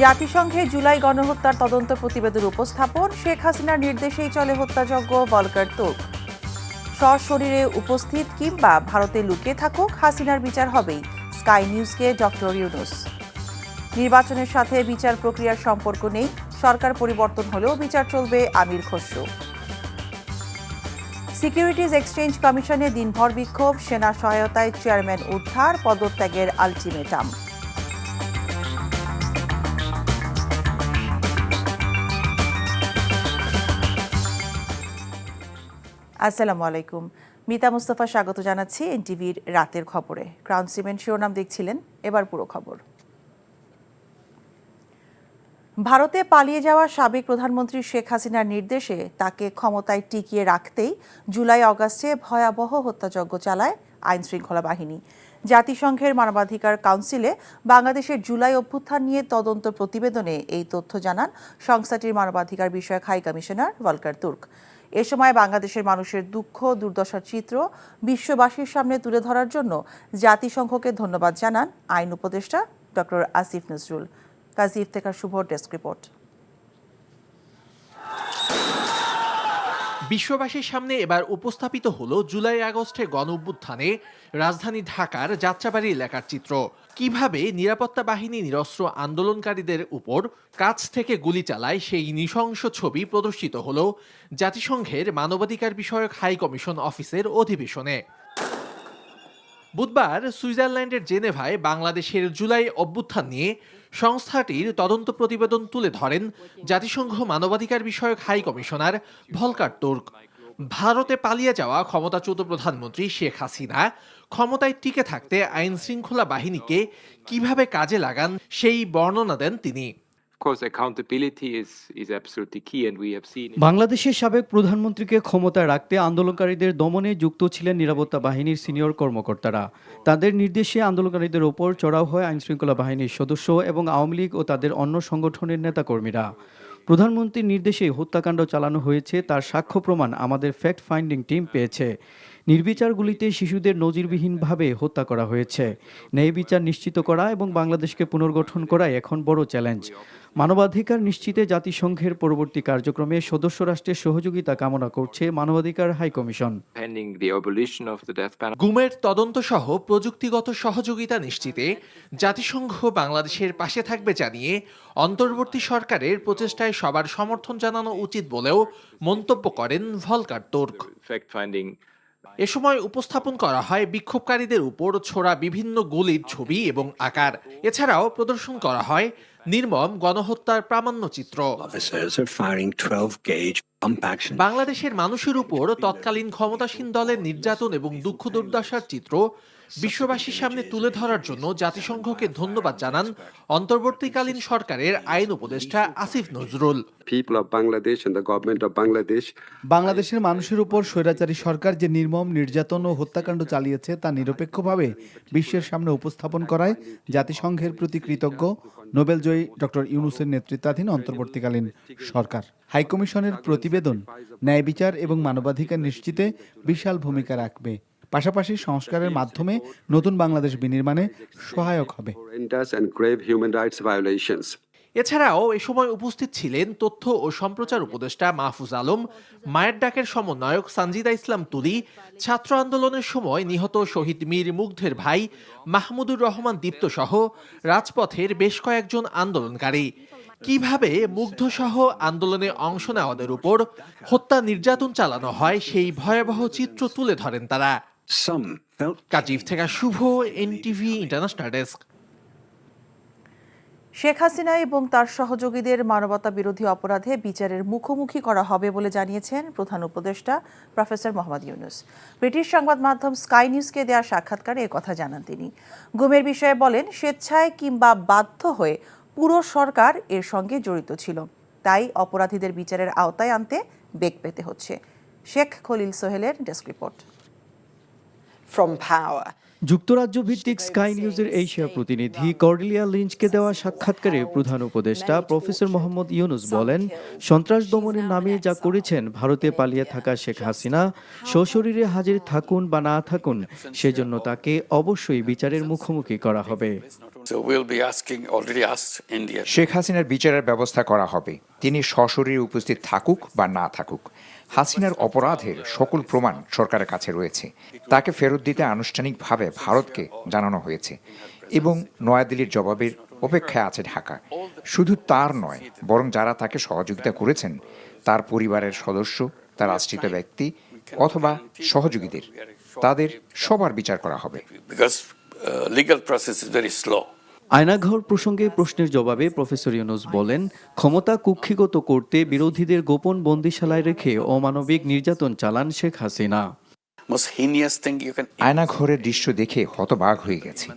জাতিসংঘে জুলাই গণহত্যার তদন্ত প্রতিবেদন উপস্থাপন, শেখ হাসিনার নির্দেশেই চলে হত্যাযজ্ঞ, ভলকার তুর্ক। সশরীরে উপস্থিত কিংবা ভারতে লুকিয়ে থাকুক, হাসিনার বিচার হবেই, স্কাই নিউজকে ডক্টর ইউনুস। নির্বাচনের সাথে বিচার প্রক্রিয়ার সম্পর্ক নেই, সরকার পরিবর্তন হলেও বিচার চলবে, আমির খসরু। সিকিউরিটিজ এক্সচেঞ্জ কমিশনে দিনভর বিক্ষোভ, সেনা সহায়তায় চেয়ারম্যান উদ্ধার, পদত্যাগের আলটিমেটাম। আসসালামু আলাইকুম, মিতা মুস্তফা স্বাগত জানাচ্ছি এনটিভির রাতের খবরে। ক্রাউন সিমেন্ট শিরোনাম দেখছিলেন, এবার পুরো খবর। ভারতে পালিয়ে যাওয়া সাবেক প্রধানমন্ত্রী শেখ হাসিনার নির্দেশে তাকে ক্ষমতায় টিকিয়ে রাখতেই জুলাই অগাস্টে ভয়াবহ হত্যাযজ্ঞ চালায় আইনশৃঙ্খলা বাহিনী। জাতিসংঘের মানবাধিকার কাউন্সিলে বাংলাদেশের জুলাই অভ্যুত্থান নিয়ে তদন্ত প্রতিবেদনে এই তথ্য জানান সংস্থাটির মানবাধিকার বিষয়ক হাই কমিশনার ভলকার তুর্ক। এ সময় বাংলাদেশের মানুষের দুঃখ দুর্দশার চিত্র বিশ্ববাসীর সামনে তুলে ধরার জন্য জাতিসংঘকে ধন্যবাদ জানান আইন উপদেষ্টা ডক্টর আসিফ নজরুল। কাজী ইফতেখার শুভ, ডেস্ক রিপোর্ট। বিশ্ববাসীর সামনে এবার উপস্থাপিত হলো জুলাই আগস্টে গণঅভ্যুত্থানে রাজধানী ঢাকার যাত্রাবাড়ি এলাকার চিত্র। কিভাবে নিরাপত্তা বাহিনী নিরস্ত্র আন্দোলনকারীদের উপর কাছ থেকে গুলি চালায় সেই নৃশংস ছবি প্রদর্শিত হলো জাতিসংঘের মানবাধিকার বিষয়ক হাই কমিশন অফিসের অধিবেশনে। বুধবার সুইজারল্যান্ডের জেনেভায় বাংলাদেশের জুলাই অভ্যুত্থান নিয়ে সংস্থাটির তদন্ত প্রতিবেদন তুলে ধরেন জাতিসংঘ মানবাধিকার বিষয়ক হাই কমিশনার ভলকার তুর্ক। ভারতে পালিয়ে যাওয়া ক্ষমতাচ্যুত প্রধানমন্ত্রী শেখ হাসিনা ক্ষমতায় টিকে থাকতে আইন শৃঙ্খলা বাহিনীকে কিভাবে কাজে লাগান সেই বর্ণনা দেন তিনি। বাংলাদেশের সাবেক প্রধানমন্ত্রীকে ক্ষমতায় রাখতে আন্দোলনকারীদের দমনে যুক্ত ছিলেন নিরাপত্তা বাহিনীর সিনিয়র কর্মকর্তারা। তাদের নির্দেশে আন্দোলনকারীদের ওপর চড়াও হয় আইনশৃঙ্খলা বাহিনীর সদস্য এবং আওয়ামী লীগ ও তাদের অন্য সংগঠনের নেতাকর্মীরা। প্রধানমন্ত্রীর নির্দেশে হত্যাকাণ্ড চালানো হয়েছে তার সাক্ষ্য প্রমাণ আমাদের ফ্যাক্ট ফাইন্ডিং টিম পেয়েছে। নির্বিচারগুলিতে শিশুদের নজিরবিহীনভাবে হত্যা করা হয়েছে। ন্যায় বিচার নিশ্চিত করা এবং বাংলাদেশকে পুনর্গঠন করাই এখন বড় চ্যালেঞ্জ। মানবাধিকার নিশ্চিতে জাতিসংঘের পরবর্তী কার্যক্রমে সদস্য রাষ্ট্রের সহযোগিতা কামনা করছে মানবাধিকার হাই কমিশন। গুমের তদন্ত সহ প্রযুক্তিগত সহযোগিতা নিশ্চিতে জাতিসংঘ বাংলাদেশের পাশে থাকবে জানিয়ে অন্তর্বর্তী সরকারের প্রচেষ্টায় সবার সমর্থন জানানো উচিত বলেও মন্তব্য করেন ভলকার তুর্ক। এ সময় উপস্থাপন করা হয় বিক্ষোভকারীদের উপর ছোড়া বিভিন্ন গুলির ছবি এবং আকার। এছাড়াও প্রদর্শন করা হয় নির্মম গণহত্যার প্রামাণ্যচিত্র। বাংলাদেশের মানুষের উপর তৎকালীন ক্ষমতাসীন দলের নির্যাতন এবং দুঃখ দুর্দশার চিত্র বিশ্ববাসীর সামনে তুলে ধরার জন্য জাতিসংঘকে ধন্যবাদ জানান অন্তর্বর্তীকালীন সরকারের আইন উপদেষ্টা আসিফ নজরুল। বাংলাদেশের মানুষের উপর স্বৈরাচারী সরকার যে নির্মম নির্যাতন ও হত্যাকাণ্ড চালিয়েছে তা নিরপেক্ষভাবে বিশ্বের সামনে উপস্থাপন করায় জাতিসংঘের প্রতি কৃতজ্ঞ নোবেলজয়ী ডক্টর ইউনুসের নেতৃত্বাধীন অন্তর্বর্তীকালীন সরকার। হাইকমিশনের প্রতিবেদন ন্যায় বিচার এবং মানবাধিকার নিশ্চিতে বিশাল ভূমিকা রাখবে, পাশাপাশি সংস্কারের মাধ্যমে নতুন বাংলাদেশ বিনির্মাণে সহায়ক হবে। এছাড়াও এ সময় উপস্থিত ছিলেন তথ্য ও সম্প্রচার উপদেষ্টা মাহফুজ আলম, মায়ের ডাকের সমন্বয়ক সানজিদা ইসলাম তুলি, ছাত্র আন্দোলনের সময় নিহত শহীদ মীর মুগ্ধের ভাই মাহমুদুর রহমান দীপ্ত সহ রাজপথের বেশ কয়েকজন আন্দোলনকারী। কিভাবে মুগ্ধসহ আন্দোলনে অংশ নেওয়াদের উপর হত্যা নির্যাতন চালানো হয় সেই ভয়াবহ চিত্র তুলে ধরেন তারা। কাজী থেকে Shubho, NTV international desk. Sheikh Hasina এবং তার সহযোগীদের মানবতা বিরোধী অপরাধে বিচারের মুখোমুখি করা হবে বলে জানিয়েছেন প্রধান উপদেষ্টা প্রফেসর মোহাম্মদ ইউনুস। ব্রিটিশ সংবাদ মাধ্যম স্কাই নিউজকে দেওয়া সাক্ষাৎকারে একথা জানান তিনি। গুমের বিষয়ে বলেন, স্বেচ্ছায় কিংবা বাধ্য হয়ে পুরো সরকার এর সঙ্গে জড়িত ছিল, তাই অপরাধীদের বিচারের আওতায় আনতে বেগ পেতে হচ্ছে। শেখ খলিল সোহেলের ডেস্ক রিপোর্ট। যুক্তরাজ্য ভিত্তিক স্কাই নিউজের এশিয়া প্রতিনিধি কর্ডেলিয়া লিঞ্চকে দেওয়া সাক্ষাৎকারে প্রধান উপদেষ্টা প্রফেসর মোহাম্মদ ইউনুস বলেন, সন্ত্রাস দমনের নামে যা করেছেন ভারতে পালিয়ে থাকা শেখ হাসিনা সশরীরে হাজির থাকুন বা না থাকুন, সেজন্য তাকে অবশ্যই বিচারের মুখোমুখি করা হবে। So we'll be asking, already asked India. Sheikh হাসিনার বিচারের ব্যবস্থা করা হবে, তিনি সশরীরে উপস্থিত থাকুক বা না থাকুক। হাসিনার অপরাধের সকল প্রমাণ সরকারের কাছে রয়েছে। তাকে ফেরত দিতে আনুষ্ঠানিকভাবে ভারতকে জানানো হয়েছে এবং নয়াদিল্লির জবাবের অপেক্ষায় আছে ঢাকা। শুধু তার নয়, বরং যারা তাকে সহযোগিতা করেছেন, তার পরিবারের সদস্য, তার আশ্রিত ব্যক্তি অথবা সহযোগীদের, তাদের সবার বিচার করা হবে। Because legal process is very slow. Aynaghor প্রসঙ্গে প্রশ্নের জবাবে প্রফেসর ইউনূস বলেন, ক্ষমতা কুক্ষিগত করতে বিরোধীদের গোপন বন্দিশালায় রেখে অমানবিক নির্যাতন চালান Sheikh Hasina. Most heinous thing you can. আয়নাঘরের দৃশ্য দেখে হতবাক হয়ে গেছি।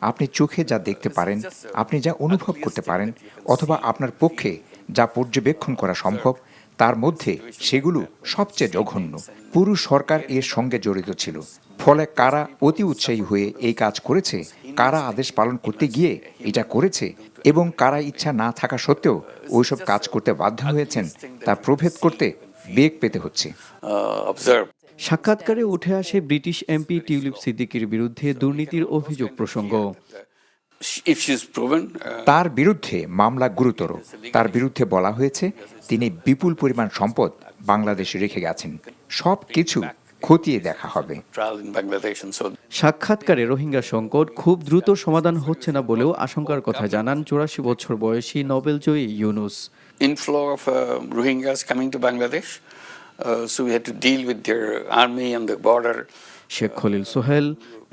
আপনি চোখে যা দেখতে পারেন, আপনি যা অনুভব করতে পারেন, অথবা আপনার পক্ষে যা পর্যবেক্ষণ করা সম্ভব, তার মধ্যে সেগুলো সবচেয়ে জঘন্য। পুরো সরকার এর সঙ্গে জড়িত ছিল। ফলে কারা অতি উৎসাহী হয়ে এই কাজ করেছে, কারা আদেশ পালন করতে গিয়ে এটা করেছে এবং কারা ইচ্ছা না থাকা সত্ত্বেও ওইসব কাজ করতে বাধ্য হয়েছেন, তা প্রভেদ করতে বেগ পেতে হচ্ছে। Observe. সাক্ষাৎকারে উঠে আসে ব্রিটিশ এমপি টিউলিপ সিদ্দিকীর বিরুদ্ধে দুর্নীতির অভিযোগ প্রসঙ্গ। If she is proven, তার বিরুদ্ধে মামলা গুরুতর। তার বিরুদ্ধে বলা হয়েছে তিনি বিপুল পরিমাণ সম্পদ বাংলাদেশে রেখে গেছেন। সব কিছু খতিয়ে দেখা হবে। trial in Bangladesh and so. সাক্ষাৎকারে রোহিঙ্গা সংকট খুব দ্রুত সমাধান হচ্ছে না বলেও আশঙ্কার কথা জানান 84 বছর বয়সী নোবেলজয়ী Yunus. Inflow of Rohingyas coming to Bangladesh, so we had to deal with their army on the border. Sheikh Khalil Sohel,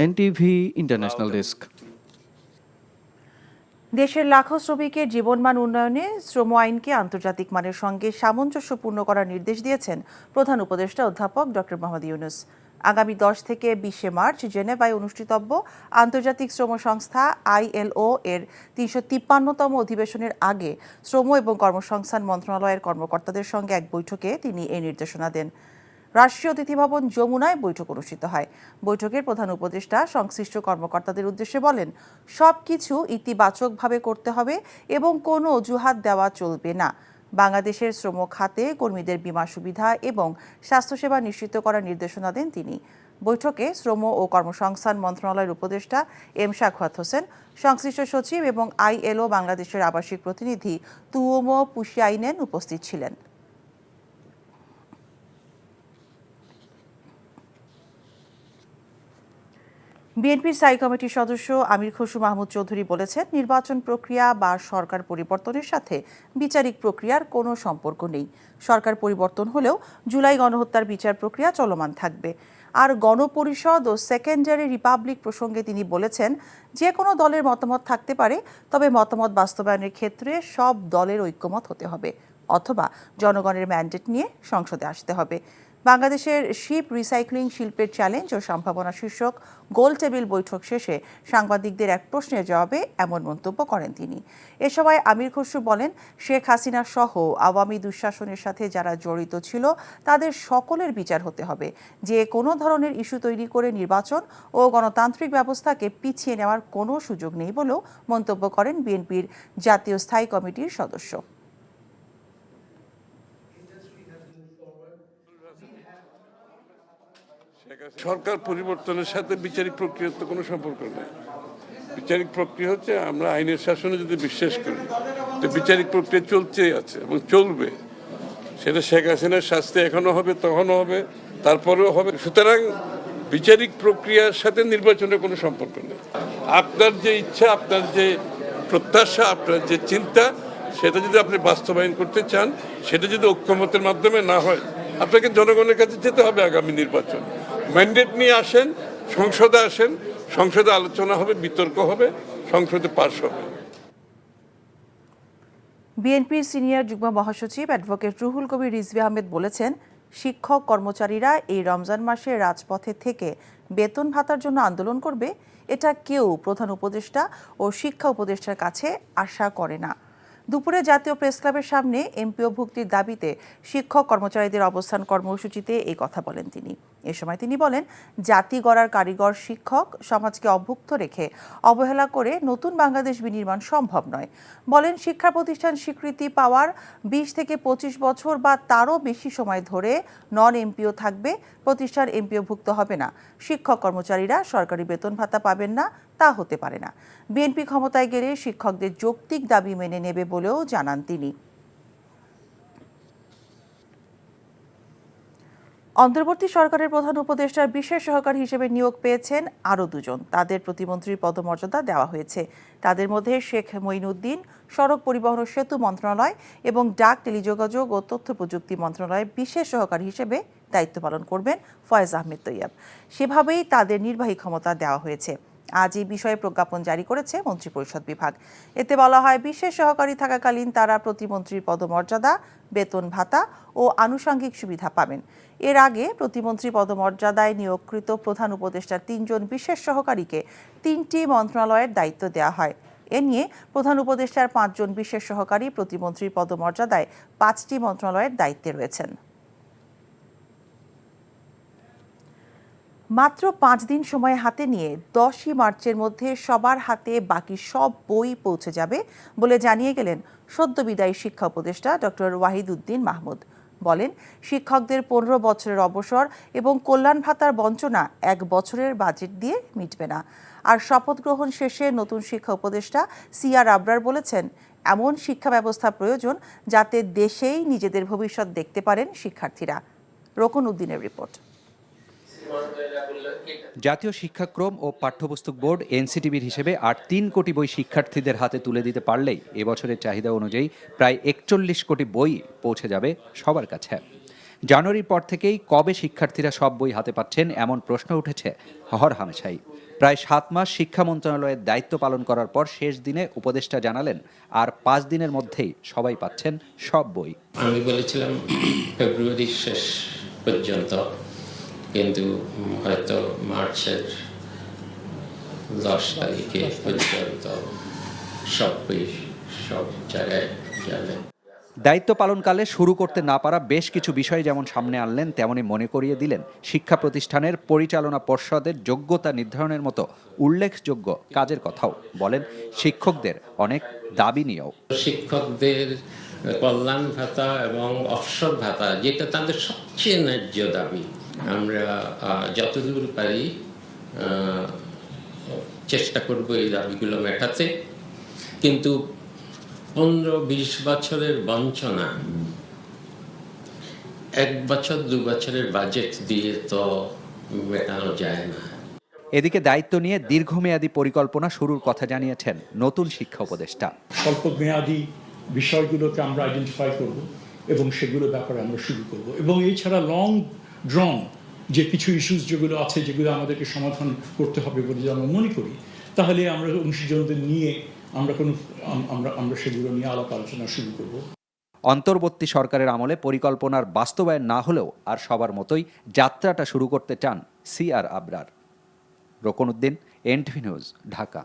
NTV international desk. দেশের লাখো শ্রমিকের জীবনমান উন্নয়নে শ্রম আইনকে আন্তর্জাতিক মানের সঙ্গে সামঞ্জস্যপূর্ণ করার নির্দেশ দিয়েছেন প্রধান উপদেষ্টা অধ্যাপক ডক্টর মোহাম্মদ ইউনূস। আগামী 10 থেকে 20 মার্চ জেনেভায় অনুষ্ঠিতব্য আন্তর্জাতিক শ্রম সংস্থা ILO এর 353তম অধিবেশনের আগে শ্রম এবং কর্মসংস্থান মন্ত্রণালয়ের কর্মকর্তাদের সঙ্গে এক বৈঠকে তিনি এই নির্দেশনা দেন। রাষ্ট্রীয় অতিথি ভবন যমুনায় বৈঠক অনুষ্ঠিত হয়। বৈঠকের প্রধান উপদেষ্টা সংশ্লিষ্ট কর্মকর্তাদের উদ্দেশ্যে বলেন, সবকিছু ইতিবাচকভাবে করতে হবে এবং কোনো অজুহাত দেওয়া চলবে না। বাংলাদেশের শ্রম খাতে কর্মীদের বীমা সুবিধা এবং স্বাস্থ্যসেবা নিশ্চিত করার নির্দেশনা দেন তিনি। বৈঠকে শ্রম ও কর্মসংস্থান মন্ত্রণালয়ের উপদেষ্টা এম সাখাওয়াত হোসেন, সংশ্লিষ্ট সচিব এবং ILO বাংলাদেশের আবাসিক প্রতিনিধি তুওমো পুশিয়াইনেন উপস্থিত ছিলেন। বিএনপির স্থায়ী কমিটির সদস্য আমির খসরু মাহমুদ চৌধুরী বলেছেন, নির্বাচন প্রক্রিয়া বা সরকার পরিবর্তনের সাথে বিচারিক প্রক্রিয়ার কোনো সম্পর্ক নেই। সরকার পরিবর্তন হলেও জুলাই গণহত্যার বিচার প্রক্রিয়া চলমান থাকবে। আর গণপরিষদ ও সেকেন্ডারি রিপাবলিক প্রসঙ্গে তিনি বলেছেন, যে কোনো দলের মতামত থাকতে পারে, তবে মতামত বাস্তবায়নের ক্ষেত্রে সব দলের ঐক্যমত হতে হবে অথবা জনগণের ম্যান্ডেট নিয়ে সংসদে আসতে হবে। বাংলাদেশের শিপ রিসাইক্লিং শিল্পের চ্যালেঞ্জ ও সম্ভাবনা শীর্ষক গোল টেবিল বৈঠক শেষে সাংবাদিকদের এক প্রশ্নের জবাবে এমন মন্তব্য করেন তিনি। এ সময় আমির খসরু বলেন, শেখ হাসিনা সহ আওয়ামী দুঃশাসনের সাথে যারা জড়িত ছিল তাদের সকলের বিচার হতে হবে। যে কোনো ধরনের ইস্যু তৈরি করে নির্বাচন ও গণতান্ত্রিক ব্যবস্থাকে পিছিয়ে নেওয়ার কোনো সুযোগ নেই বলেও মন্তব্য করেন বিএনপির জাতীয় স্থায়ী কমিটির সদস্য। সরকার পরিবর্তনের সাথে বিচারিক প্রক্রিয়ার তো কোনো সম্পর্ক নেই। বিচারিক প্রক্রিয়া হচ্ছে, আমরা আইনের শাসনে যদি বিশ্বাস করি, তো বিচারিক প্রক্রিয়া চলতেই আছে এবং চলবে। সেটা শেখ হাসিনার শাস্তি এখনো হবে, তখনও হবে, তারপরেও হবে। সুতরাং বিচারিক প্রক্রিয়ার সাথে নির্বাচনের কোনো সম্পর্ক নেই। আপনার যে ইচ্ছা, আপনার যে প্রত্যাশা, আপনার যে চিন্তা, সেটা যদি আপনি বাস্তবায়ন করতে চান, সেটা যদি ঐক্যমতের মাধ্যমে না হয়, আপনাকে জনগণের কাছে যেতে হবে। আগামী নির্বাচন ম্যান্ডেট নিয়ে আসেন, সংসদে আসেন, সংসদে আলোচনা হবে, বিতর্ক হবে, সংসদে পাস হবে। বিএনপির সিনিয়র যুগ্ম মহাসচিব অ্যাডভোকেট রুহুল কবির রিজভী আহমেদ বলেছেন, শিক্ষক কর্মচারীরা এই রমজান মাসে রাজপথে থেকে বেতন ভাতার জন্য আন্দোলন করবে, এটা কেউ প্রধান উপদেষ্টা ও শিক্ষা উপদেষ্টার কাছে আশা করে না। দুপুরে জাতীয় প্রেস ক্লাবের সামনে এমপিও ভুক্তির দাবিতে শিক্ষক কর্মচারীদের অবস্থান কর্মসূচিতে এই কথা বলেন তিনি। এ সময় তিনি বলেন, জাতি গড়ার কারিগর শিক্ষক সমাজকে অভুক্ত রেখে অবহেলা করে নতুন বাংলাদেশ বিনির্মাণ সম্ভব নয়। বলেন, শিক্ষা প্রতিষ্ঠান স্বীকৃতি পাওয়ার 20 থেকে 25 বছর বা তারও বেশি সময় ধরে নন এমপিও থাকবে, প্রতিষ্ঠান এমপিওভুক্ত হবে না। শিক্ষক কর্মচারীরা সরকারি বেতন ভাতা পাবেন না, তা হতে পারে না। বিএনপি ক্ষমতায় গেলে শিক্ষকদের যৌক্তিক দাবি মেনে নেবে বলেও জানান তিনি। অন্তর্বর্তী সরকারের প্রধান উপদেষ্টার বিশেষ সহকারী হিসেবে নিয়োগ পেয়েছেন আরও 2 জন। তাদের প্রতিমন্ত্রীর পদমর্যাদা দেওয়া হয়েছে। তাদের মধ্যে শেখ মঈনুদ্দিন সড়ক পরিবহন ও সেতু মন্ত্রণালয় এবং ডাক, টেলিযোগাযোগ ও তথ্য প্রযুক্তি মন্ত্রণালয়ের বিশেষ সহকারী হিসেবে দায়িত্ব পালন করবেন ফয়েজ আহমেদ তৈয়ব। সেভাবেই তাদের নির্বাহী ক্ষমতা দেওয়া হয়েছে। আজ এই বিষয়ে প্রজ্ঞাপন জারি করেছে মন্ত্রিপরিষদ বিভাগ। এতে বলা হয়, বিশেষ সহকারী থাকাকালীন তারা প্রতিমন্ত্রীর পদমর্যাদা, বেতন ভাতা ও আনুষঙ্গিক সুবিধা পাবেন। এর আগে প্রতিমন্ত্রী পদমর্যাদায় নিয়োগকৃত প্রধান উপদেষ্টার 3 জন বিশেষ সহকারীকে 3টি মন্ত্রণালয়ের দায়িত্ব দেওয়া হয়। এ নিয়ে প্রধান উপদেষ্টার 5 জন বিশেষ সহকারী প্রতিমন্ত্রীর পদমর্যাদায় 5টি মন্ত্রণালয়ের দায়িত্বে রয়েছেন। মাত্র 5 দিন সময় হাতে নিয়ে 10ই মার্চের মধ্যে সবার হাতে বাকি সব বই পৌঁছে যাবে বলে জানিয়ে গেলেন সদ্য বিদায়ী শিক্ষা উপদেষ্টা ডক্টর ওয়াহিদুদ্দিন মাহমুদ। বলেন, শিক্ষকদের 15 বছরের অবসর এবং কল্যাণ ভাতার বঞ্চনা 1 বছরের বাজেট দিয়ে মিটবে না। আর শপথ গ্রহণ শেষে নতুন শিক্ষা উপদেষ্টা সিআর আবরার বলেছেন, এমন শিক্ষা ব্যবস্থা প্রয়োজন যাতে দেশেই নিজেদের ভবিষ্যৎ দেখতে পারেন শিক্ষার্থীরা। রোকন উদ্দিনের রিপোর্ট। জাতীয় শিক্ষাক্রম ও পাঠ্যপুস্তক বোর্ড এনসিটিবির হিসেবে আর 3 কোটি বই শিক্ষার্থীদের হাতে তুলে দিতে পারলেই এবছরের চাহিদা অনুযায়ী প্রায় 41 কোটি বই পৌঁছে যাবে সবার কাছে। জানুয়ারির পর থেকেই কবে শিক্ষার্থীরা সব বই হাতে পাচ্ছেন এমন প্রশ্ন উঠেছে হরহামেশাই। প্রায় 7 মাস শিক্ষা মন্ত্রণালয়ের দায়িত্ব পালন করার পর শেষ দিনে উপদেষ্টা জানালেন, আর 5 দিনের মধ্যেই সবাই পাচ্ছেন সব বই। আমি বলেছিলাম ফেব্রুয়ারির শেষ পর্যন্ত, কিন্তু হয়তো মার্চের 10 তারিখে পর্যন্ত সব জায়গায় যাবে। দায়িত্ব পালনকালে শুরু করতে না পারা বেশ কিছু বিষয় যেমন সামনে আনলেন, তেমনি মনে করিয়ে দিলেন শিক্ষা প্রতিষ্ঠানের পরিচালনা পর্ষদের যোগ্যতা নির্ধারণের মতো উল্লেখযোগ্য কাজের কথাও। বলেন, শিক্ষকদের অনেক দাবি নিয়েও। শিক্ষকদের কল্যাণ ভাতা এবং অবসর ভাতা, যেটা তাদের সবচেয়ে ন্যায্য দাবি, আমরা যতদূর পারি চেষ্টা করব এই দাবিগুলো মেটাতে। কিন্তু 15-20 বছরের বঞ্চনা 1 বছর 2 বছরের বাজেট দিয়ে তো মেটানো যায় না। এদিকে দায়িত্ব নিয়ে দীর্ঘমেয়াদী পরিকল্পনা শুরুর কথা জানিয়েছেন নতুন শিক্ষা উপদেষ্টা। স্বল্প মেয়াদী বিষয়গুলোকে আমরা আইডেন্টিফাই করব এবং সেগুলো ব্যাপারে আমরা শুরু করব, এবং এছাড়া লং ড্রন যে কিছু ইস্যুস যেগুলো আছে, যেগুলো আমাদেরকে সমাধান করতে হবে বলে আমরা মনে করি, তাহলে আমরা অংশীজনদের নিয়ে আমরা সেগুলো নিয়ে আলাপ আলোচনা শুরু করব। অন্তর্বর্তী সরকারের আমলে পরিকল্পনার বাস্তবায়ন না হলেও আর সবার মতোই যাত্রাটা শুরু করতে চান সিআর আবরার। রোকন উদ্দিন, এনটিভি নিউজ, ঢাকা।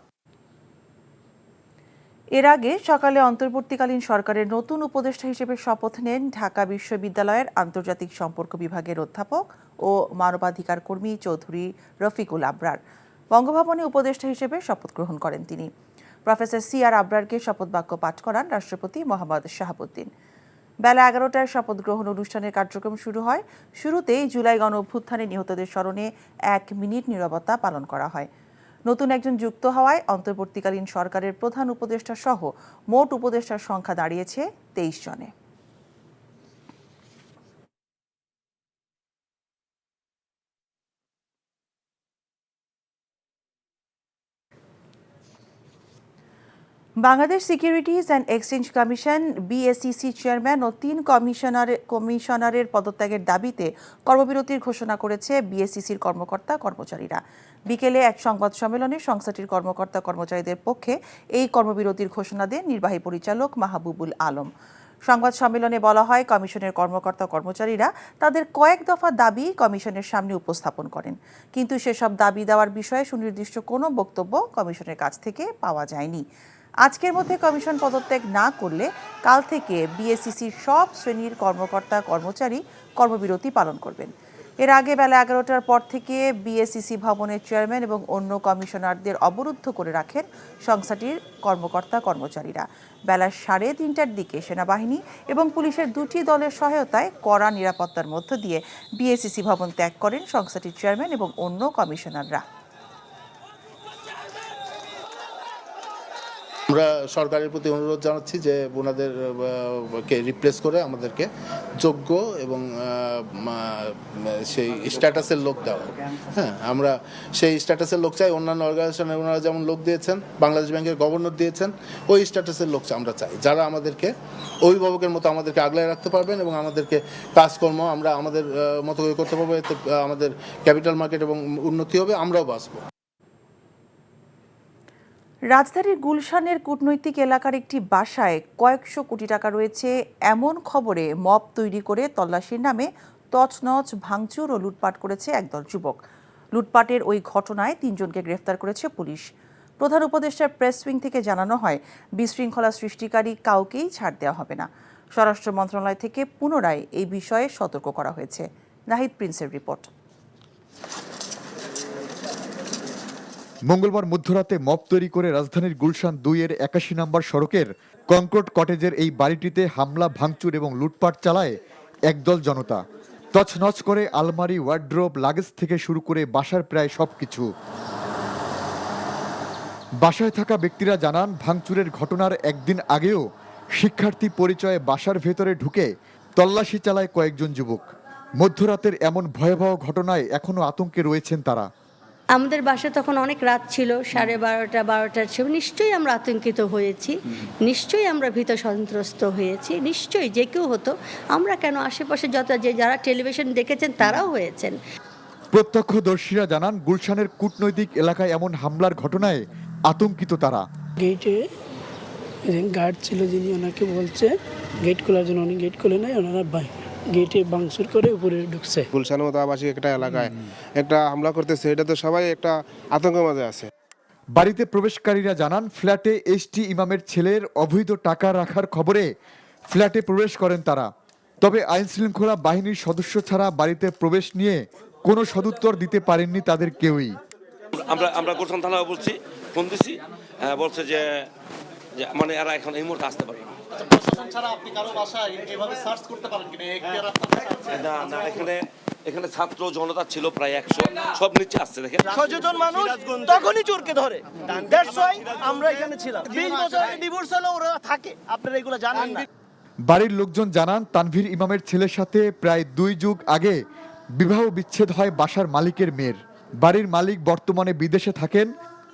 এর আগে সকালে অন্তর্বর্তীকালীন সরকারের নতুন উপদেষ্টা হিসেবে শপথ নেন ঢাকা বিশ্ববিদ্যালয়ের আন্তর্জাতিক সম্পর্ক বিভাগের অধ্যাপক ও মানবাধিকার কর্মী চৌধুরী রফিকুল আবরার। বঙ্গভবনে উপদেষ্টা হিসেবে শপথ গ্রহণ করেন তিনি। প্রফেসর সিআর আবরারকে শপথ বাক্য পাঠ করান রাষ্ট্রপতি মোহাম্মদ শাহাবুদ্দিন। বেলা 11টায় শপথ গ্রহণ অনুষ্ঠানের কার্যক্রম শুরু হয়। শুরুতেই জুলাই গণ অভ্যুত্থানে নিহতদের স্মরণে 1 মিনিট নীরবতা পালন করা হয়। নতুন একজন যুক্ত হওয়ায় অন্তর্বর্তীকালীন সরকারের প্রধান উপদেষ্টা সহ মোট উপদেষ্টার সংখ্যা দাঁড়িয়েছে 23 জনে। Bangladesh securities and exchange commission BSEC chairman ও 3 কমিশনারের পদত্যাগের দাবিতে কর্মবিরতির ঘোষণা করেছে বিএসইসির কর্মকর্তা কর্মচারীরা। বিকেলে এক সংবাদ সম্মেলনে সংস্থাটির কর্মকর্তা কর্মচারীদের পক্ষে এই কর্মবিরতির ঘোষণা দেন নির্বাহী পরিচালক মাহবুবুল আলম। সংবাদ সম্মেলনে বলা হয়, কমিশনের কর্মকর্তা কর্মচারীরা তাদের কয়েক দফা দাবি কমিশনের সামনে উপস্থাপন করেন, কিন্তু সেসব দাবি দেওয়ার বিষয়ে সুনির্দিষ্ট কোনো বক্তব্য কমিশনের কাছ থেকে পাওয়া যায়নি। আজকের মধ্যে কমিশন পদত্যাগ না করলে কাল থেকে বিএসইসির সব শ্রেণীর কর্মকর্তা কর্মচারী কর্মবিরতি পালন করবেন। এর আগে বেলা 11টার পর থেকে বিএসইসি ভবনের চেয়ারম্যান এবং অন্য কমিশনারদের অবরুদ্ধ করে রাখেন সংস্থাটির কর্মকর্তা কর্মচারীরা। বেলা 3:30টার দিকে সেনাবাহিনী এবং পুলিশের দুটি দলের সহায়তায় কড়া নিরাপত্তার মধ্য দিয়ে বিএসইসি ভবন ত্যাগ করেন সংস্থাটির চেয়ারম্যান এবং অন্য কমিশনাররা। আমরা সরকারের প্রতি অনুরোধ জানাচ্ছি যে ওনাদের কে রিপ্লেস করে আমাদেরকে যোগ্য এবং সেই স্ট্যাটাসের লোক দেওয়া। হ্যাঁ, আমরা সেই স্ট্যাটাসের লোক চাই। অন্যান্য অর্গানাইজেশনে ওনারা যেমন লোক দিয়েছেন, বাংলাদেশ ব্যাংকের গভর্নর দিয়েছেন, ওই স্ট্যাটাসের লোক আমরা চাই, যারা আমাদেরকে অভিভাবকের মতো আমাদেরকে আগলায় রাখতে পারবেন এবং আমাদেরকে কাজকর্ম আমরা আমাদের মতো করে করতে পারবো। এতে আমাদের ক্যাপিটাল মার্কেট এবং উন্নতি হবে, আমরাও বাঁচবো। রাজধানীর গুলশানের কূটনৈতিক এলাকার একটি বাসায় কয়েকশো কোটি টাকা রয়েছে এমন খবরে মব তৈরি করে তল্লাশির নামে তছনছ ভাঙচুর ও লুটপাট করেছে একদল যুবক। লুটপাটের ওই ঘটনায় 3 জনকে গ্রেফতার করেছে পুলিশ। প্রধান উপদেষ্টার প্রেস উইং থেকে জানানো হয়, বিশৃঙ্খলা সৃষ্টিকারী কাউকেই ছাড় দেওয়া হবে না। স্বরাষ্ট্র মন্ত্রণালয় থেকে পুনরায় এই বিষয়ে সতর্ক করা হয়েছে। নাহিদ প্রিন্সের রিপোর্ট। মঙ্গলবার মধ্যরাতে মব তৈরি করে রাজধানীর গুলশান 2-এর 81 নম্বর সড়কের কনকর্ড কটেজের এই বাড়িটিতে হামলা, ভাঙচুর এবং লুটপাট চালায় একদল জনতা। তছনছ করে আলমারি, ওয়ার্ড্রোব, লাগেজ থেকে শুরু করে বাসার প্রায় সবকিছু। বাসায় থাকা ব্যক্তিরা জানান, ভাঙচুরের ঘটনার একদিন আগেও শিক্ষার্থী পরিচয়ে বাসার ভেতরে ঢুকে তল্লাশি চালায় কয়েকজন যুবক। মধ্যরাতের এমন ভয়াবহ ঘটনায় এখনো আতঙ্কে রয়েছেন তারা। আমাদের বাসা তখন অনেক রাত ছিল, 12:30-12টার ছিল। নিশ্চয়ই আমরা আতঙ্কিত হয়েছি, নিশ্চয়ই আমরা ভীত সন্ত্রস্ত হয়েছি, নিশ্চয়ই যে কেউ হতো। আমরা কেন, আশেপাশে যারা টেলিভিশন দেখেছেন তারাও হয়েছেন। প্রত্যক্ষদর্শীরা জানান, গুলশানের কূটনৈতিক এলাকায় এমন হামলার ঘটনায় আতঙ্কিত তারা। গেটে গার্ড ছিল যিনি, ওনাকে বলছে গেট খোলার জন্য, উনি গেট খুলে নেয়, ওনারা গেটে ভাঙচুর করে উপরে ঢুকছে। গুলশানের মতো আবাসিক একটা এলাকায় একটা হামলা করতেছে, এটা তো সবাই একটা আতঙ্কের মাঝে আছে। বাড়িতে প্রবেশকারীরা জানান, ফ্ল্যাটে এসটি ইমামের ছেলের অবৈধ টাকা রাখার খবরে ফ্ল্যাটে প্রবেশ করেন তারা। তবে আইনশৃঙ্খলা বাহিনীর সদস্য ছাড়া বাড়িতে প্রবেশ নিয়ে কোনো সদুত্তর দিতে পারেননি তাদের কেউই। আমরা গুলশান থানা বলছি, ফোন দিছি, বলছে যে মানে এরা এখন এই মুহূর্তে আসতে পারে না। এখানে ছাত্র জনতা ছিল প্রায় 100, সব নিচে আসছে। দেখেন, সচেতন মানুষ তখনই চোরকে ধরে। আমরা এখানে ছিলাম 20 বছর ডিভোর্স হলো, ওরা থাকে, আপনারা এগুলো জানেন না। বাড়ির লোকজন জানান, তানভীর ইমামের ছেলের সাথে প্রায় 2 যুগ আগে বিবাহ বিচ্ছেদ হয় বাসার মালিকের মেয়ের। বাড়ির মালিক বর্তমানে বিদেশে থাকেন।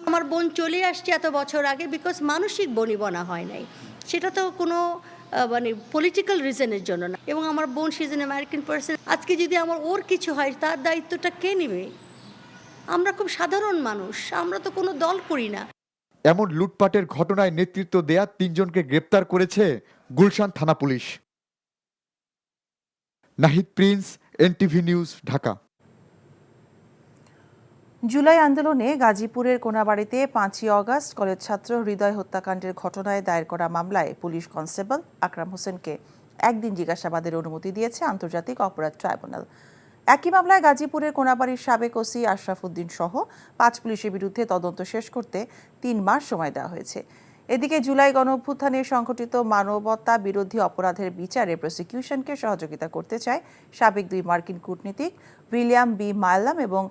আমার বোন চলে আসছে এত বছর আগে, বিকজ মানসিক বনিবনা হয় নাই, সেটা তো কোনো মানে পলিটিক্যাল রিজনের জন্য না। এবং আমার বোন, she is an American person. আজকে যদি ওর কিছু হয়, তার দায়িত্বটা কে নেবে? আমরা খুব সাধারণ মানুষ, আমরা তো কোনো দল করি না। এমন লুটপাটের ঘটনায় নেতৃত্ব দেয়া 3 জনকে গ্রেপ্তার করেছে গুলশান থানা police. Nahid Prince, NTV news, Dhaka. July আন্দোলনে গাজীপুরের কোনাবাড়িতে 5ই অগাস্ট কলেজ ছাত্র হৃদয় হত্যাকাণ্ডের ঘটনায় দায়ের করা মামলায় পুলিশ কনস্টেবল আকরাম হোসেনকে একদিন জিজ্ঞাসাবাদের অনুমতি দিয়েছে আন্তর্জাতিক অপরাধ ট্রাইব্যুনাল। একই মামলায় গাজীপুরের কোনাবাড়ির সাবেক ওসি আশরাফ উদ্দিন সহ 5 পুলিশের বিরুদ্ধে তদন্ত শেষ করতে 3 মাস সময় দেওয়া হয়েছে। এদিকে জুলাই গণঅভ্যুত্থানে সংঘটিত মানবতা বিরোধী অপরাধের বিচারে প্রসিকিউশনকে সহযোগিতা করতে চায় সাবেক 2 মার্কিন কূটনীতিক উইলিয়াম বি মায়ালাম এবং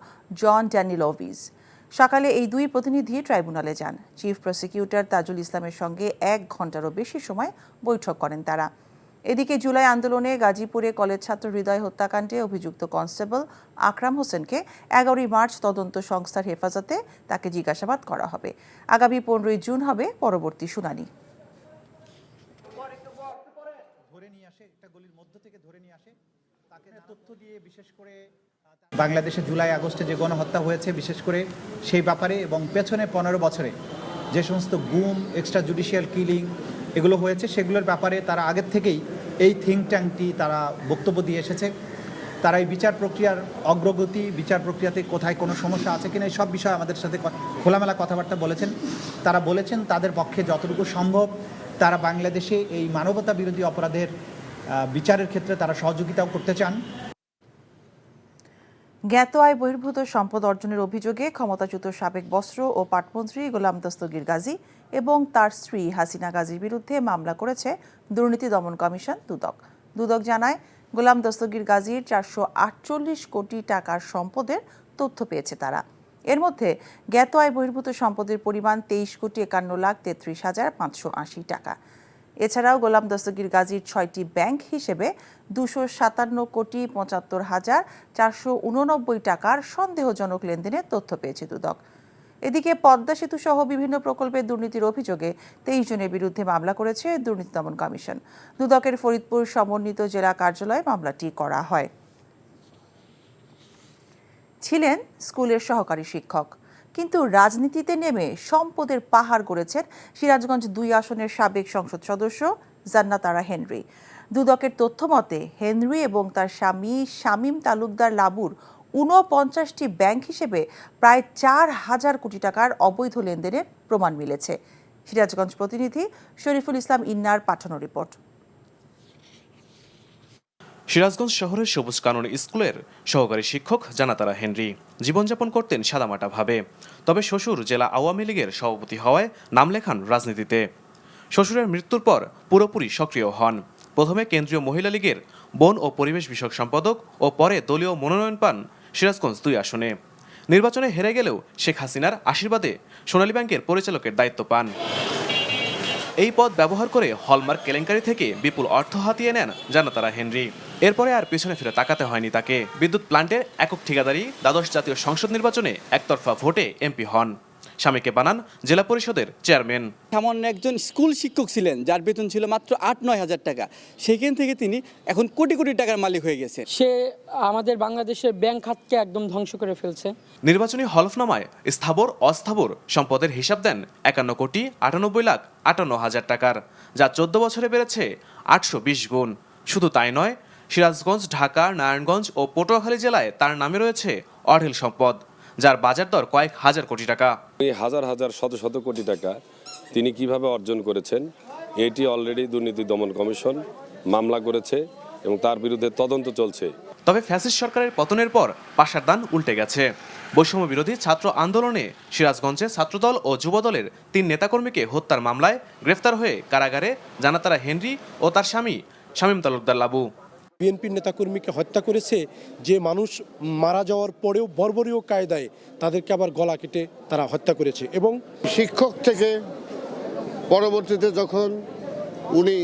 জন ড্যানিলোভিজ। সকালে এই 2 প্রতিনিধি ট্রাইব্যুনালে যান। চিফ প্রসিকিউটর তাজুল ইসলামের সঙ্গে 1 ঘণ্টারও বেশি সময় বৈঠক করেন তারা। এদিকে জুলাই আন্দোলনে গাজীপুরে কলেজ ছাত্র হৃদয় হত্যাকাণ্ডে অভিযুক্ত কনস্টেবল আকরাম হোসেনকে 11 মার্চ তদন্ত সংস্থার হেফাজতে তাকে জিজ্ঞাসাবাদ করা হবে। আগামী 15 জুন হবে পরবর্তী শুনানি। বাংলাদেশে জুলাই আগস্টে যে গণহত্যা হয়েছে, বিশেষ করে সেই ব্যাপারে এবং পেছনে 15 বছরে যে সমস্ত গুম, এক্সট্রা জুডিশিয়াল কিলিং এগুলো হয়েছে, সেগুলোর ব্যাপারে তারা আগের থেকেই এই থিঙ্ক ট্যাঙ্কটি তারা বক্তব্য দিয়ে এসেছে। তারা এই বিচার প্রক্রিয়ার অগ্রগতি, বিচার প্রক্রিয়াতে কোথায় কোনো সমস্যা আছে কিনা, এই সব বিষয়ে আমাদের সাথে খোলামেলা কথাবার্তা বলেছেন। তারা বলেছেন তাদের পক্ষে যতটুকু সম্ভব তারা বাংলাদেশে এই মানবতা বিরোধী অপরাধের বিচারের ক্ষেত্রে তারা সহযোগিতাও করতে চান। জ্ঞাত আয় বহির্ভূত সম্পদ অর্জনের অভিযোগে ক্ষমতাচ্যুত সাবেক বস্ত্র ও পাটমন্ত্রী গোলাম দস্তগীর গাজী এবং তার স্ত্রী হাসিনা গাজীর বিরুদ্ধে মামলা করেছে দুর্নীতি দমন কমিশন দুদক। দুদক জানায়, গোলাম দস্তগীর গাজীর 448 কোটি টাকার সম্পদের তথ্য পেয়েছে তারা। এর মধ্যে জ্ঞাত আয় বহির্ভূত সম্পদের পরিমাণ 23,51,33,580 টাকা। এছাড়াও গোলাম দস্তগীর গাজীর 6টি ব্যাংক হিসেবে 257,75,489 টাকার সন্দেহজনক লেনদেনের তথ্য পেয়েছে দুদক। এদিকে পদ্মা সেতু সহ বিভিন্ন প্রকল্পের দুর্নীতির অভিযোগে 23 জনের বিরুদ্ধে মামলা করেছে দুর্নীতি দমন কমিশন। দুদকের ফরিদপুর সমন্বিত জেলা কার্যালয়ে মামলাটি করা হয়। ছিলেন স্কুলের সহকারী শিক্ষক, কিন্তু রাজনীতিতে নেমে সম্পদের পাহাড় গড়েছেন সিরাজগঞ্জ 2 আসনের সাবেক সংসদ সদস্য জান্নাত আরা হেনরি। দুদকের তথ্য মতে, হেনরি এবং তার স্বামী শামীম তালুকদার লাবুর 49টি ব্যাংক হিসেবে প্রায় 4,000 কোটি টাকার অবৈধ লেনদেনের প্রমাণ মিলেছে। সিরাজগঞ্জ প্রতিনিধি শরীফুল ইসলাম ইন্নার পাঠানো রিপোর্ট। সিরাজগঞ্জ শহরের সবুজ কানন স্কুলের সহকারী শিক্ষক জান্নাত আরা হেনরি জীবনযাপন করতেন সাদামাটাভাবে। তবে শ্বশুর জেলা আওয়ামী লীগের সভাপতি হওয়ায় নাম লেখান রাজনীতিতে। শ্বশুরের মৃত্যুর পর পুরোপুরি সক্রিয় হন। প্রথমে কেন্দ্রীয় মহিলা লীগের বন ও পরিবেশ বিষয়ক সম্পাদক ও পরে দলীয় মনোনয়ন পান সিরাজগঞ্জ 2 আসনে। নির্বাচনে হেরে গেলেও শেখ হাসিনার আশীর্বাদে সোনালী ব্যাংকের পরিচালকের দায়িত্ব পান। এই পদ ব্যবহার করে হলমার্ক কেলেঙ্কারি থেকে বিপুল অর্থ হাতিয়ে নেন জান্নাত আরা হেনরি। এরপরে আর পেছনে ফিরে তাকাতে হয়নি তাকে। বিদ্যুৎ প্লান্টের একক ঠিকাদারি, দ্বাদশ জাতীয় সংসদ নির্বাচনে একতরফা ভোটে এমপি হন। স্বামীকে বানান জেলা পরিষদের চেয়ারম্যান। সামান্য একজন স্কুল শিক্ষক ছিলেন, যার বেতন ছিল মাত্র 8-9 হাজার টাকা। সেখান থেকে তিনি এখন কোটি কোটি টাকার মালিক হয়ে গেছে। সে আমাদের বাংলাদেশের ব্যাংক খাতকে একদম ধ্বংস করে ফেলছে। নির্বাচনী হলফনামায় স্থাবর অস্থাবর সম্পদের হিসাব দেন 51,98,58,000 টাকার, যা 14 বছরে বেড়েছে 820 গুণ। শুধু তাই নয়, সিরাজগঞ্জ, ঢাকা, নারায়ণগঞ্জ ও পটুয়াখালী জেলায় তার নামে রয়েছে অঢেল সম্পদ, যার বাজার দর কয়েক হাজার কোটি টাকা। এই হাজার হাজার শত শত কোটি টাকা তিনি কিভাবে অর্জন করেছেন, এটি অলরেডি দুর্নীতি দমন কমিশন মামলা করেছে এবং তার বিরুদ্ধে তদন্ত চলছে। তবে ফ্যাসিস্ট সরকারের পতনের পর পাশার দান উল্টে গেছে। বৈষম্য বিরোধী ছাত্র আন্দোলনে সিরাজগঞ্জে ছাত্রদল ও যুবদলের 3 নেতাকর্মীকে হত্যার মামলায় গ্রেফতার হয়ে কারাগারে জান্নাত আরা হেনরি ও তার স্বামী শামীম তালুকদার লাবু। বিএনপির নেতাকর্মীকে হত্যা করেছে, যে মানুষ মারা যাওয়ার পরেও বর্বরীয় কায়দায় তাদেরকে আবার গলা কেটে তারা হত্যা করেছে। এবং শিক্ষক থেকে পরবর্তীতে যখন উনি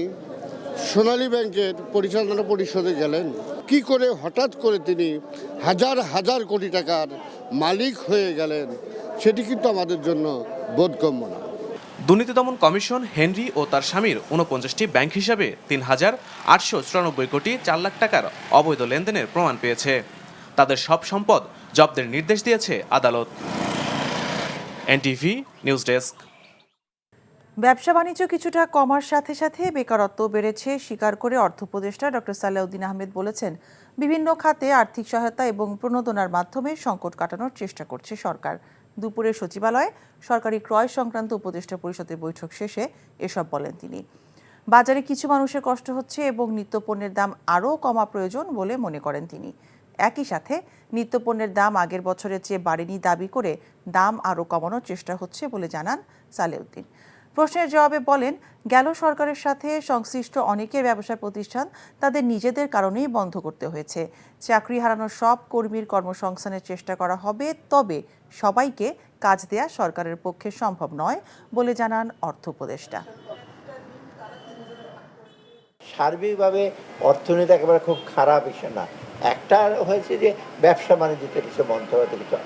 সোনালী ব্যাংকের পরিচালনা পরিষদে গেলেন, কি করে হঠাৎ করে তিনি হাজার হাজার কোটি টাকার মালিক হয়ে গেলেন, সেটি কিন্তু আমাদের জন্য বোধগম্য না। দুর্নীতি দমন কমিশন হেনরি ও তার স্বামীর 49টি ব্যাংক হিসাবে 3,894 কোটি 4 লাখ টাকার অবৈধ লেনদেনের প্রমাণ পেয়েছে। তাদের সব সম্পদ জব্দের নির্দেশ দিয়েছে আদালত। NTV news desk. ব্যবসা বাণিজ্য কিছুটা কমার সাথে সাথে বেকারত্ব বেড়েছে স্বীকার করে অর্থ উপদেষ্টা ডক্টর সালেউদ্দিন আহমেদ বলেছেন, বিভিন্ন খাতে আর্থিক সহায়তা এবং প্রণোদনার মাধ্যমে সংকট কাটানোর চেষ্টা করছে সরকার। দুপুরে সচিবালয়ে সরকারি ক্রয় সংক্রান্ত উপদেষ্টা পরিষদের বৈঠক শেষে এসব বলেন তিনি। বাজারে কিছু মানুষের কষ্ট হচ্ছে এবং নিত্যপণ্যের দাম আরও কমা প্রয়োজন বলে মনে করেন তিনি। একই সাথে নিত্যপণ্যের দাম আগের বছরের চেয়ে বাড়েনি দাবি করে দাম আরও কমানোর চেষ্টা হচ্ছে বলে জানান সালেউদ্দিন। প্রশ্নের জবাবে বলেন, গেল সরকারের সাথে সংশ্লিষ্ট অনেকের ব্যবসা প্রতিষ্ঠান তাদের নিজেদের কারণেই বন্ধ করতে হয়েছে। চাকরি হারানোর সব কর্মীর কর্মসংস্থানের চেষ্টা করা হবে, তবে সবাইকে কাজ দেয়া সরকারের পক্ষে সম্ভব নয় বলে জানান অর্থ উপদেষ্টা। সার্বিকভাবে অর্থনীতি একেবারে খুব খারাপ বিষয় না। একটা হয়েছে যে ব্যবসা বাণিজ্যতে কিছু বন্ধ হতে, কিছু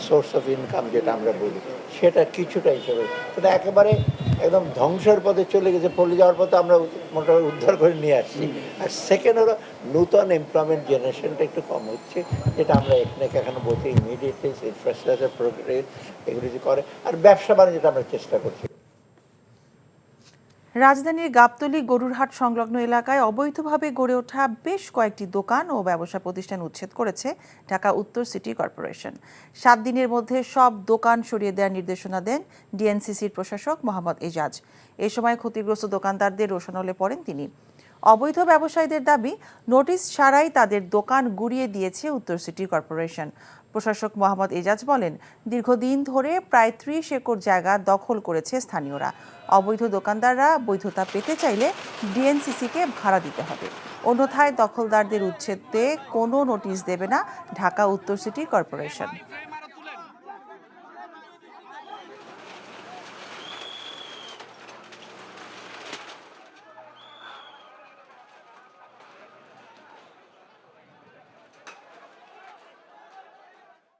সোর্স অফ ইনকাম যেটা আমরা বলি, সেটা কিছুটা হিসেবে, কিন্তু একেবারে একদম ধ্বংসের পথে চলে গেছে, পড়ে যাওয়ার পথে আমরা মোটামুটি উদ্ধার করে নিয়ে আসছি। আর সেকেন্ড হলো নূতন এমপ্লয়মেন্ট জেনারেশনটা একটু কম হচ্ছে, যেটা আমরা এখানে বলছি ইমিডিয়েটলি ইনফ্রাস্ট্রাকচার প্রোগ্রেস এগুলো যে করে, আর ব্যবসা বাণিজ্যটা আমরা চেষ্টা করছি। রাজধানীর গাবতলী গরুরহাট সংলগ্ন এলাকায় অবৈধভাবে গড়ে ওঠা বেশ কয়েকটি দোকান ও ব্যবসা প্রতিষ্ঠান উচ্ছেদ করেছে ঢাকা উত্তর সিটি কর্পোরেশন। 7 দিনের মধ্যে সব দোকান সরিয়ে দেওয়ার নির্দেশনা দেন ডিএনসিসির প্রশাসক মোহাম্মদ এজাজ। এ সময় ক্ষতিগ্রস্ত দোকানদারদের রোষানলে পড়েন তিনি। অবৈধ ব্যবসায়ীদের দাবি, নোটিশ ছাড়াই তাদের দোকান গুড়িয়ে দিয়েছে উত্তর সিটি কর্পোরেশন। প্রশাসক মোহাম্মদ এজাজ বলেন, দীর্ঘদিন ধরে প্রায় ৩০ একর জায়গা দখল করেছে স্থানীয়রা। অবৈধ দোকানদাররা বৈধতা পেতে চাইলে ডিএনসিসিকে ভাড়া দিতে হবে, অন্যথায় দখলদারদের উচ্ছেদে কোনো নোটিশ দেবে না ঢাকা উত্তর সিটি কর্পোরেশন।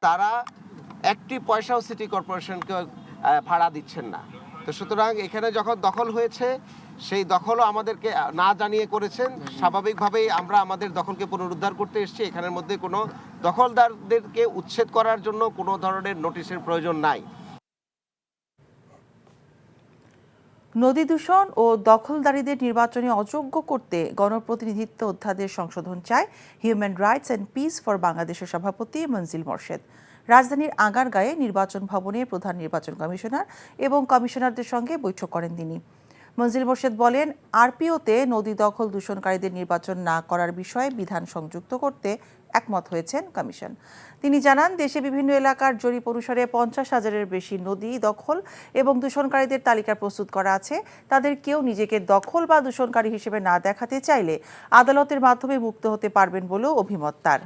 তারা একটি পয়সাও সিটি কর্পোরেশনকে ভাড়া দিচ্ছেন না। তো সুতরাং এখানে যখন দখল হয়েছে, সেই দখলও আমাদেরকে না জানিয়ে করেছেন। স্বাভাবিকভাবেই আমরা আমাদের দখলকে পুনরুদ্ধার করতে এসেছি। এখানের মধ্যে কোনো দখলদারদেরকে উচ্ছেদ করার জন্য কোনো ধরনের নোটিশের প্রয়োজন নাই। নদী দূষণ ও দখলদারিদের নির্বাচনে অযোগ্য করতে গণপ্রতিনিধিত্ব অধ্যাদেশ সংশোধন চায় human rights and piece for বাংলাদেশের সভাপতি মনজিল মোরশেদ। রাজধানীর আগারগাঁয়ে নির্বাচন ভবনে প্রধান নির্বাচন কমিশনার এবং কমিশনারদের সঙ্গে বৈঠক করেন তিনি। মনজিল মোরশেদ বলেন, আরপিওতে নদী দখল দূষণকারীদের নির্বাচন না করার বিষয়ে বিধান সংযুক্ত করতে একমত হয়েছেন কমিশন। তিনি জানান, দেশে বিভিন্ন এলাকার জরিপ অনুসারে 50,000-এর বেশি নদী দখল এবং দূষণকারীদের তালিকা প্রস্তুত করা আছে। তাদের কেউ নিজেকে দখল বা দূষণকারী হিসেবে না দেখাতে চাইলে আদালতের মাধ্যমে মুক্ত হতে পারবেন বলেও অভিমত তার।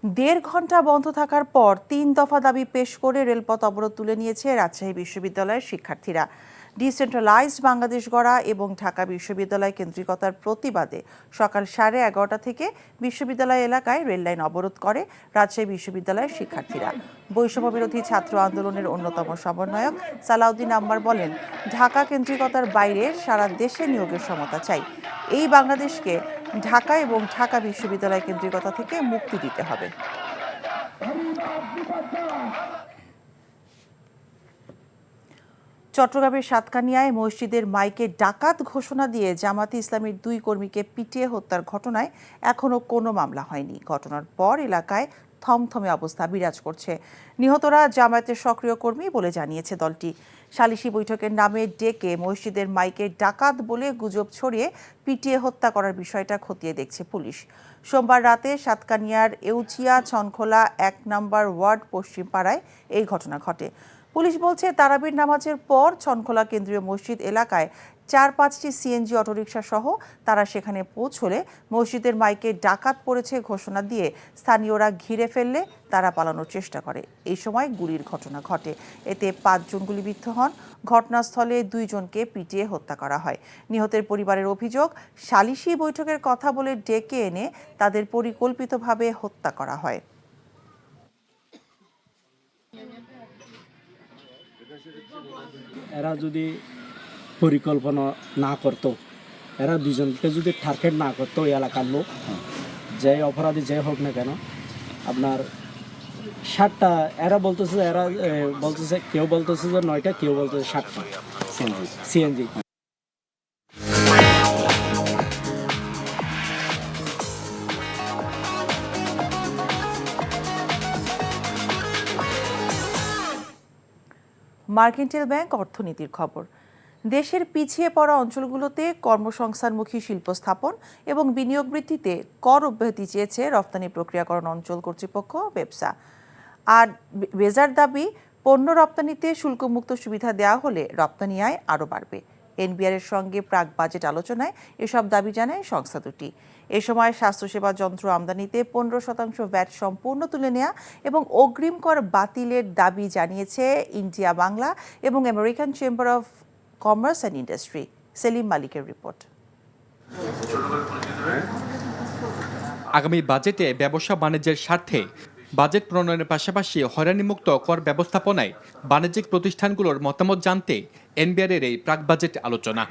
দেড় ঘন্টা বন্ধ থাকার পর 3 দফা দাবি পেশ করে রেলপথ অবরোধ তুলে নিয়েছে রাজশাহী বিশ্ববিদ্যালয়ের শিক্ষার্থীরা। ডিসেন্ট্রালাইজড বাংলাদেশ গড়া এবং ঢাকা বিশ্ববিদ্যালয় কেন্দ্রিকতার প্রতিবাদে সকাল 11:30 থেকে বিশ্ববিদ্যালয় এলাকায় রেললাইন অবরোধ করে রাজশাহী বিশ্ববিদ্যালয়ের শিক্ষার্থীরা। বৈষম্য বিরোধী ছাত্র আন্দোলনের অন্যতম সমন্বয়ক সালাউদ্দিন আম্মার বলেন, ঢাকা কেন্দ্রিকতার বাইরে সারা দেশে নিয়োগের সমতা চাই। এই বাংলাদেশকে ঢাকা এবং ঢাকা বিশ্ববিদ্যালয় কেন্দ্রিকতা থেকে মুক্তি দিতে হবে। চট্টগ্রামের সাতকানিয়ায় মসজিদের মাইকে ডাকাত ঘোষণা দিয়ে জামাতে ইসলামীর 2 কর্মীকে পিটিয়ে হত্যার ঘটনায় এখনও কোনো মামলা হয়নি। ঘটনার পর এলাকায় থমথমে অবস্থা বিরাজ করছে। নিহতরা জামায়াতের সক্রিয় কর্মী বলে জানিয়েছে দলটি। সালিশি বৈঠকের নামে ডেকে মসজিদের মাইকে ডাকাত বলে গুজব ছড়িয়ে পিটিয়ে হত্যা করার বিষয়টা খতিয়ে দেখছে পুলিশ। সোমবার রাতে সাতকানিয়ার এউচিয়া ছনখোলা 1 নম্বর ওয়ার্ড পশ্চিম পাড়ায় এই ঘটনা ঘটে। পুলিশ বলছে, তারাবির নামাজের পর ছনখোলা কেন্দ্রীয় মসজিদ এলাকায় 4-5টি সিএনজি অটোরিকশা সহ তারা সেখানে পৌঁছলে মসজিদের মাইকে ডাকাত পড়েছে ঘোষণা দিয়ে স্থানীয়রা ঘিরে ফেললে তারা পালানোর চেষ্টা করে। এই সময় গুলির ঘটনা ঘটে। এতে 5 জন গুলিবিদ্ধ হন। ঘটনাস্থলে 2 জনকে পিটিয়ে হত্যা করা হয়। নিহতের পরিবারের অভিযোগ, সালিশি বৈঠকের কথা বলে ডেকে এনে তাদের পরিকল্পিতভাবে হত্যা করা হয়। এরা যদি পরিকল্পনা না করতো, এরা 2 জনকে যদি টার্গেট না করতো এই এলাকার লোক, যে অপরাধী যে হোক না কেন, আপনার 7টা, এরা বলতেছে, কেউ বলতেছে যে 9টা, কেউ বলতেছে 7টা সিএনজি। মার্কেন্টাইল ব্যাংক অর্থনীতির খবর। দেশের পিছিয়ে পড়া অঞ্চলগুলোতে কর্মসংস্থানমুখী শিল্প স্থাপন এবং বিনিয়োগ বৃদ্ধিতে কর অব্যাহতি চেয়েছে রপ্তানি প্রক্রিয়াকরণ অঞ্চল কর্তৃপক্ষ বেপসা। আর বেজার দাবি, পণ্য রপ্তানিতে শুল্কমুক্ত সুবিধা দেওয়া হলে রপ্তানি আয় আরও বাড়বে। এনবিআর এর সঙ্গে প্রাক বাজেট আলোচনায় এসব দাবি জানায় সংস্থা দুটি। এ সময় স্বাস্থ্যসেবা যন্ত্র আমদানিতে 15% ভ্যাট সম্পূর্ণ তুলে নেওয়া এবং অগ্রিম কর বাতিলের দাবি জানিয়েছে ইন্ডিয়া বাংলা এবং American chamber of commerce and industry. Selim মালিকের রিপোর্ট। আগামী বাজেটে ব্যবসা বাণিজ্যের স্বার্থে বাজেট প্রণয়নের পাশাপাশি হয়রানিমুক্ত কর ব্যবস্থাপনায় বাণিজ্যিক প্রতিষ্ঠানগুলোর মতামত জানতে এনবিআর-এর এই প্রাক বাজেট আলোচনা।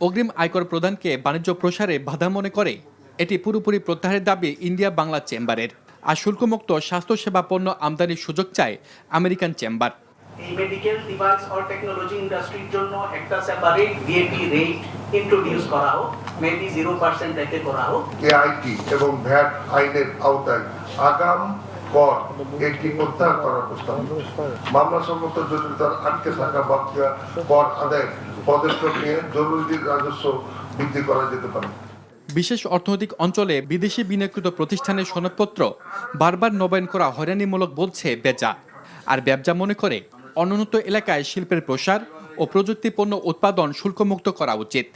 অগ্রিম আয়কর প্রদানকে বাণিজ্য প্রসারে বাধা মনে করে এটি পুরোপুরি প্রত্যাহারের দাবি ইন্ডিয়া বাংলা চেম্বারের। আর শুল্কমুক্ত স্বাস্থ্যসেবা পণ্য আমদানির সুযোগ চায় আমেরিকান চেম্বার। এই মেডিকেল ডিভাইস অর টেকনোলজি ইন্ডাস্ট্রির জন্য একটা সেপারেট ভিএটি রেট ইন্ট্রোডিউস করা হোক, মেবি 0% রেটে করা হোক। এআইটি এবং ভ্যাট আইনের আওতায় আগাম কর এটি প্রত্যাহার করার প্রস্তাব। মামলা সম্মত জটিলতার আটকে থাকা বকেয়া কর আদায় পদক্ষেপ নিয়ে জরুরি রাজস্ব বৃদ্ধি করা যেতে পারে। বিশেষ অর্থনৈতিক অঞ্চলে বিদেশি বিনিয়োগকৃত প্রতিষ্ঠানের সনদপত্র বারবার নবায়ন করা হয়রানিমূলক বলছে বেজা। আর ব্যবসা মনে করে অনুন্নত এলাকায় শিল্পের প্রসার ও প্রযুক্তি পণ্য উৎপাদন শুল্কমুক্ত করা উচিত।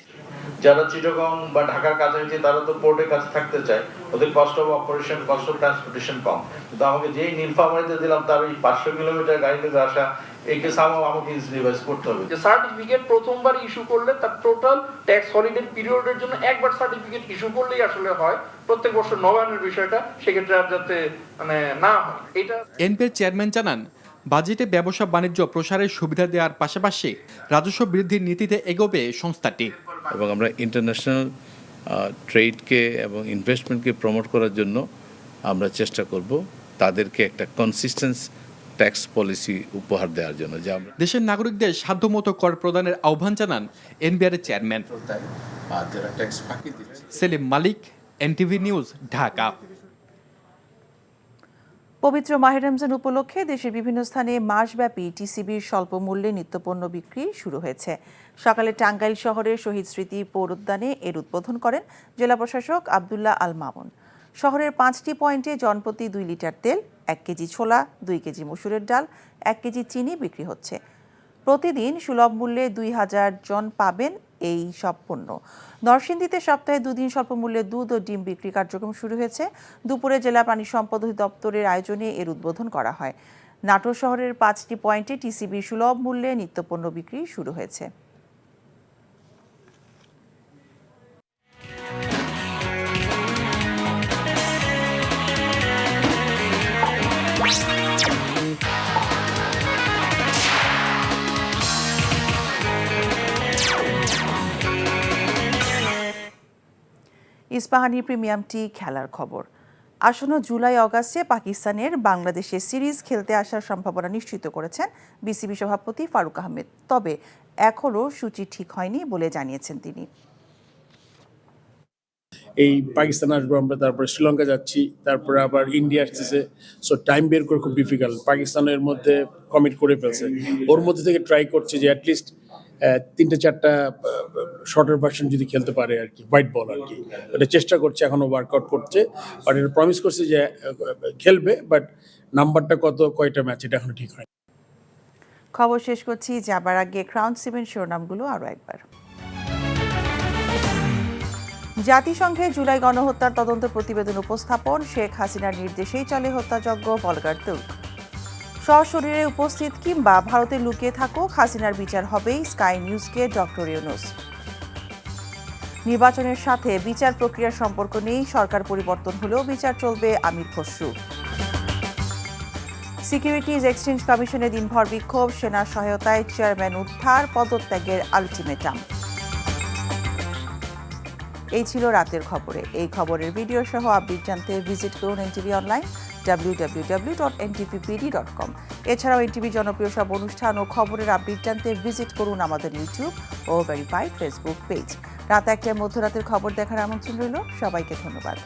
যারা চিটাগং বা ঢাকার কাছাকাছি তারা তো পোর্টের কাছে থাকতে চায়, ওদের cost of operation, cost of transportation কম। কিন্তু আমাকে যেই নীলফামারীতে দিলাম তার ওই 500 কিলোমিটার গাড়ি থেকে আসা, একে সামহাও আমাকে রিভাইজ করতে হবে। যে সার্টিফিকেট প্রথমবার ইস্যু করলে তার টোটাল ট্যাক্স হলিডে পিরিয়ডের জন্য একবার সার্টিফিকেট ইস্যু করলেই আসলে হয়, প্রত্যেক বছর নবায়নের বিষয়টা সেক্ষেত্রে আর যাতে মানে না হয়। এটা এনপির চেয়ারম্যান জানান, বাজেটে ব্যবসা বাণিজ্য প্রসারের সুবিধা দেওয়ার পাশাপাশি রাজস্ব বৃদ্ধির নীতিতে এগোবে সংস্থাটি। এবং আমরা ইন্টারন্যাশনাল ট্রেডকে এবং ইনভেস্টমেন্টকে প্রমোট করার জন্য আমরা চেষ্টা করব তাদেরকে একটা কনসিস্টেন্স ট্যাক্স পলিসি উপহার দেওয়ার জন্য। যে আমরা দেশের নাগরিকদের সাধ্যমতো কর প্রদানের আহ্বান জানান এনবিআর চেয়ারম্যান। সেলিম মালিক, এনটিভি নিউজ, ঢাকা। পবিত্র মাহে রমজান উপলক্ষে দেশের বিভিন্ন স্থানে মাসব্যাপী টিসিবির স্বল্প মূল্যে নিত্যপণ্য বিক্রি শুরু হয়েছে। সকালে টাঙ্গাইল শহরের শহীদ স্মৃতি পৌর উদ্যানে এর উদ্বোধন করেন জেলা প্রশাসক আব্দুল্লাহ আল মামুন। শহরের 5টি পয়েন্টে জনপ্রতি 2 লিটার তেল, 1 কেজি ছোলা, 2 কেজি মসুরের ডাল, 1 কেজি চিনি বিক্রি হচ্ছে। প্রতিদিন সুলভ মূল্যে 2000 জন পাবেন এই সব পণ্য। নরসিংদীতে সপ্তাহে 2 দিন স্বল্প মূল্যে দুধ ও ডিম বিক্রি কার্যক্রম শুরু হয়েছে। দুপুরে জেলা প্রাণী সম্পদ অধিদপ্তরের আয়োজনে এর উদ্বোধন করা হয়। নাটোর শহরের 5টি পয়েন্টে টিসিবি সুলভ মূল্যে নিত্যপণ্য বিক্রি শুরু হয়েছে। ইস্পাহানি প্রিমিয়াম টি খেলার খবর। আসন্ন জুলাই অগাস্টে পাকিস্তানের বাংলাদেশে সিরিজ খেলতে আসার সম্ভাবনা নিশ্চিত করেছেন বিসিবি সভাপতি ফারুক আহমেদ। তবে এখনও সূচি ঠিক হয়নি বলে জানিয়েছেন তিনি। এই পাকিস্তান আসবো আমরা, তারপরে শ্রীলঙ্কা যাচ্ছি, তারপরে আবার ইন্ডিয়া আসতেছে। সো টাইম বের করে খুব ডিফিকাল্ট। পাকিস্তানের মধ্যে কমিট করে ফেলছে, ওর মধ্যে থেকে ট্রাই করছে যে অ্যাটলিস্ট 3-4টা শর্টের ভার্সন যদি খেলতে পারে আর কি, হোয়াইট বল আর কি, এটা চেষ্টা করছে, এখনো ওয়ার্কআউট করছে। বাট এটা প্রমিস করছে যে খেলবে, বাট নাম্বারটা কয়টা ম্যাচ এটা এখনো ঠিক হয়। খবর শেষ করছি, যাবার আগে ক্রাউন সিমেন্ট শিরোনামগুলো আরও একবার। জাতিসংঘে জুলাই গণহত্যার তদন্ত প্রতিবেদন উপস্থাপন, শেখ হাসিনার নির্দেশেই চলে হত্যাযজ্ঞ, ভলগার তুর্ক। সশরীরে উপস্থিত কিংবা ভারতে লুকিয়ে থাকুক, হাসিনার বিচার হবেই, স্কাই নিউজকে ডক্টর ইউনূস। নির্বাচনের সাথে বিচার প্রক্রিয়ার সম্পর্ক নেই, সরকার পরিবর্তন হলেও বিচার চলবে, আমির খসরু। সিকিউরিটিজ এক্সচেঞ্জ কমিশনে দিনভর বিক্ষোভ, সেনার সহায়তায় চেয়ারম্যান উদ্ধার, পদত্যাগের আলটিমেটাম। এই ছিল রাতের খবরে। এই খবরের ভিডিও সহ আপডেট জানতে ভিজিট করুন এনটিভি অনলাইন www.ntvpd.com। এছাড়াও এনটিভি জনপ্রিয় সব অনুষ্ঠান ও খবরের আপডেট জানতে ভিজিট করুন আমাদের ইউটিউব ও ভেরিফাইড ফেসবুক পেজ। রাত 1টায় মধ্যরাতের খবর দেখার আমন্ত্রণ রইল। সবাইকে ধন্যবাদ।